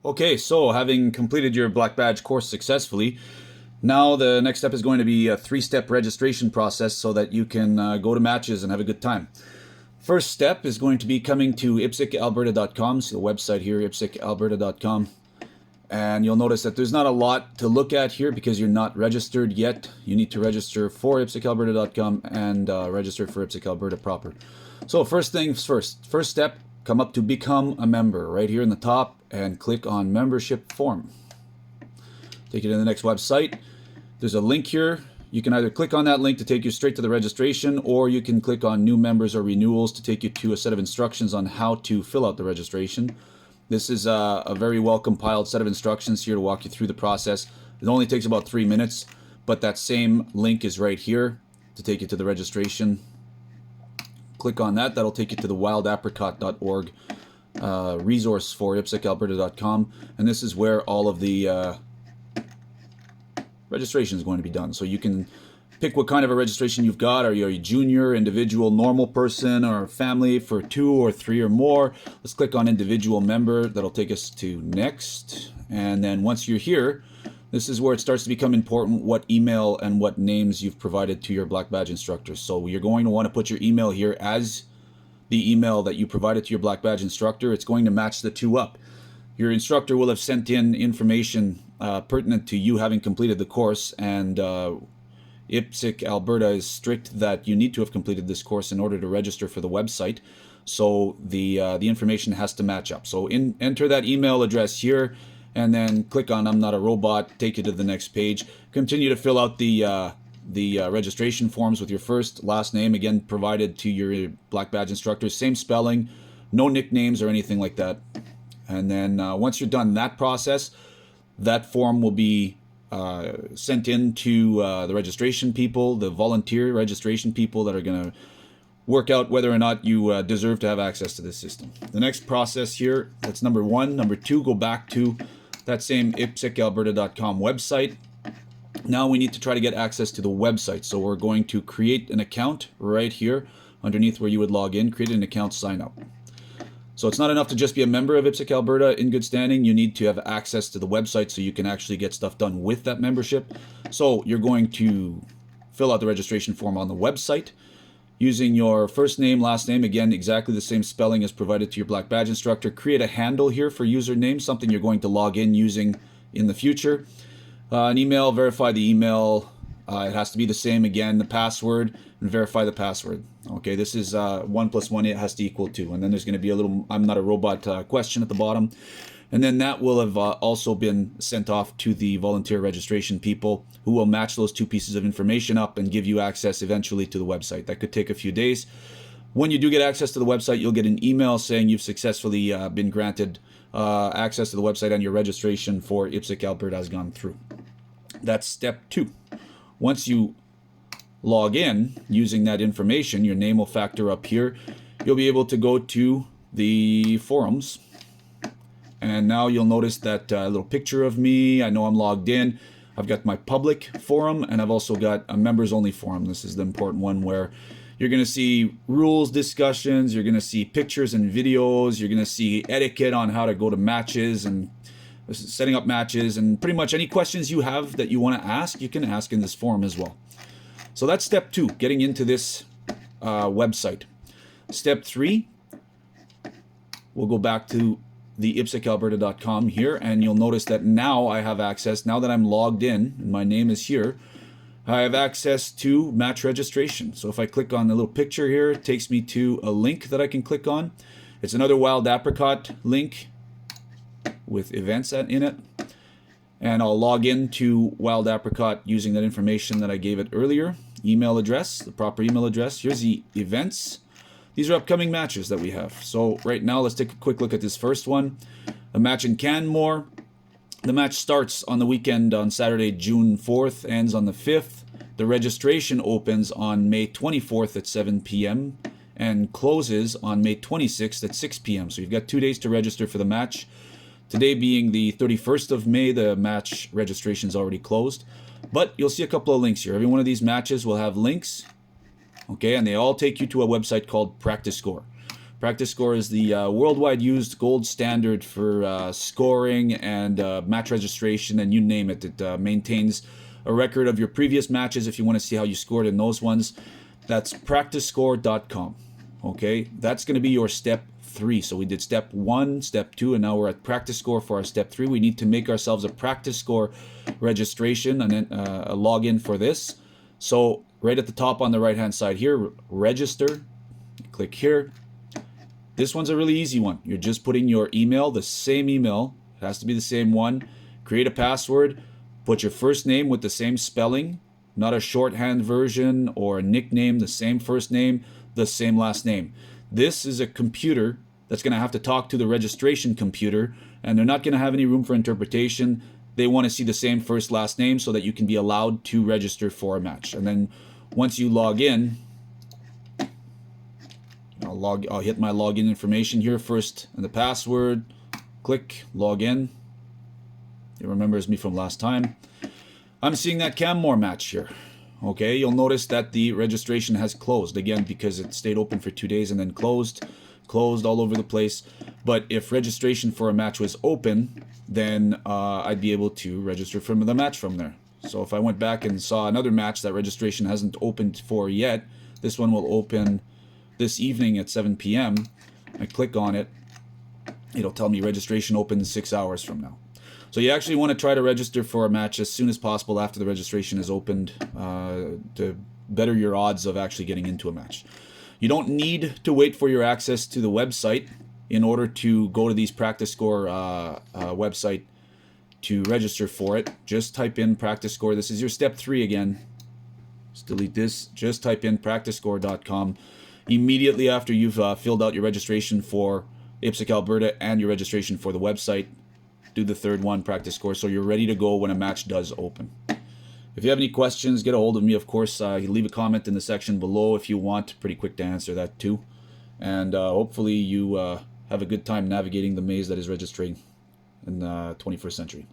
Okay, so having completed your Black Badge course successfully, now the next step is going to be a 3-step registration process so that you can go to matches and have a good time. First step is going to be coming to IPSCAlberta.com, so the website here, IPSCAlberta.com. And you'll notice that there's not a lot to look at here because you're not registered yet. You need to register for IPSCAlberta.com and register for IPSC Alberta proper. So first things first. First step, come up to Become a Member right here in the top and click on Membership Form. Take you to the next website. There's a link here. You can either click on that link to take you straight to the registration, or you can click on New Members or Renewals to take you to a set of instructions on how to fill out the registration. This is a very well compiled set of instructions here to walk you through the process. It only takes about 3 minutes, but that same link is right here to take you to the registration. Click on that. That'll take you to the wildapricot.org resource for IPSCAlberta.com, and this is where all of the registration is going to be done. So you can pick what kind of a registration you've got. Are you a junior, individual, normal person, or family for 2 or 3 or more? Let's click on individual member. That'll take us to next. And then once you're here, this is where it starts to become important what email and what names you've provided to your Black Badge instructors. So you're going to want to put your email here as the email that you provided to your Black Badge instructor. It's going to match the two up. Your instructor will have sent in information pertinent to you having completed the course, and IPSC Alberta is strict that you need to have completed this course in order to register for the website. So the information has to match up. So enter that email address here, and then click on I'm Not a Robot, take you to the next page. Continue to fill out the registration forms with your first, last name, again provided to your Black Badge instructor. Same spelling, no nicknames or anything like that. And then once you're done that process, that form will be sent in to the registration people, the volunteer registration people that are going to work out whether or not you deserve to have access to this system. The next process here, that's number 1. Number 2, go back to that same IPSCAlberta.com website. Now we need to try to get access to the website. So we're going to create an account right here underneath where you would log in, create an account, sign up. So it's not enough to just be a member of IPSC Alberta in good standing. You need to have access to the website so you can actually get stuff done with that membership. So you're going to fill out the registration form on the website using your first name, last name, again, exactly the same spelling as provided to your Black Badge instructor. Create a handle here for username, something you're going to log in using in the future. An email, verify the email. It has to be the same, again, the password, and verify the password. Okay, this is 1 + 1, it has to equal 2. And then there's going to be a little I'm Not a Robot question at the bottom. And then that will have also been sent off to the volunteer registration people, who will match those 2 pieces of information up and give you access eventually to the website. That could take a few days. When you do get access to the website, you'll get an email saying you've successfully been granted access to the website and your registration for IPSC Alberta has gone through. That's step 2. Once you log in using that information, your name will factor up here. You'll be able to go to the forums, and now you'll notice that little picture of me. I know I'm logged in. I've got my public forum, and I've also got a members only forum. This is the important one where you're going to see rules discussions, you're going to see pictures and videos, you're going to see etiquette on how to go to matches and setting up matches, and pretty much any questions you have that you want to ask, you can ask in this forum as well. So that's step 2, getting into this website. Step 3, we'll go back to the IPSCAlberta.com here, and you'll notice that now I have access, now that I'm logged in and my name is here, I have access to match registration. So if I click on the little picture here, it takes me to a link that I can click on. It's another Wild Apricot link with events in it. And I'll log into Wild Apricot using that information that I gave it earlier. Email address, the proper email address. Here's the events. These are upcoming matches that we have. So right now, let's take a quick look at this first one. A match in Canmore. The match starts on the weekend on Saturday, June 4th, ends on the 5th. The registration opens on May 24th at 7 p.m. and closes on May 26th at 6 p.m. So you've got 2 days to register for the match. Today being the 31st of May, the match registration is already closed. But you'll see a couple of links here. Every one of these matches will have links, okay, and they all take you to a website called Practice Score. Practice Score is the worldwide used gold standard for scoring and match registration, and you name it. It maintains a record of your previous matches if you want to see how you scored in those ones. That's practicescore.com. Okay, that's going to be your step 3. So we did step 1, step 2, and now we're at Practice Score for our step 3. We need to make ourselves a Practice Score registration and then a login for this. So right at the top on the right hand side here, register. Click here. This one's a really easy one. You're just putting your email, the same email. It has to be the same one. Create a password. Put your first name with the same spelling, not a shorthand version or a nickname, the same first name, the same last name. This is a computer that's going to have to talk to the registration computer, and they're not going to have any room for interpretation. They want to see the same first last name so that you can be allowed to register for a match. And then once you log in, I'll hit my login information here first and the password. Click login. It remembers me from last time. I'm seeing that Canmore match here. Okay, you'll notice that the registration has closed again because it stayed open for 2 days and then closed all over the place. But if registration for a match was open, then I'd be able to register for the match from there. So if I went back and saw another match that registration hasn't opened for yet, this one will open this evening at 7 p.m. I click on it, it'll tell me registration opens 6 hours from now. So you actually want to try to register for a match as soon as possible after the registration is opened to better your odds of actually getting into a match. You don't need to wait for your access to the website in order to go to these Practice Score website to register for it. Just type in Practice Score. This is your step 3 again. Let's delete this. Just type in practicescore.com. Immediately after you've filled out your registration for IPSC Alberta and your registration for the website, do the third one, Practice Score, so you're ready to go when a match does open. If you have any questions, get a hold of me, of course. You leave a comment in the section below if you want. Pretty quick to answer that too. And hopefully you have a good time navigating the maze that is registering in the 21st century.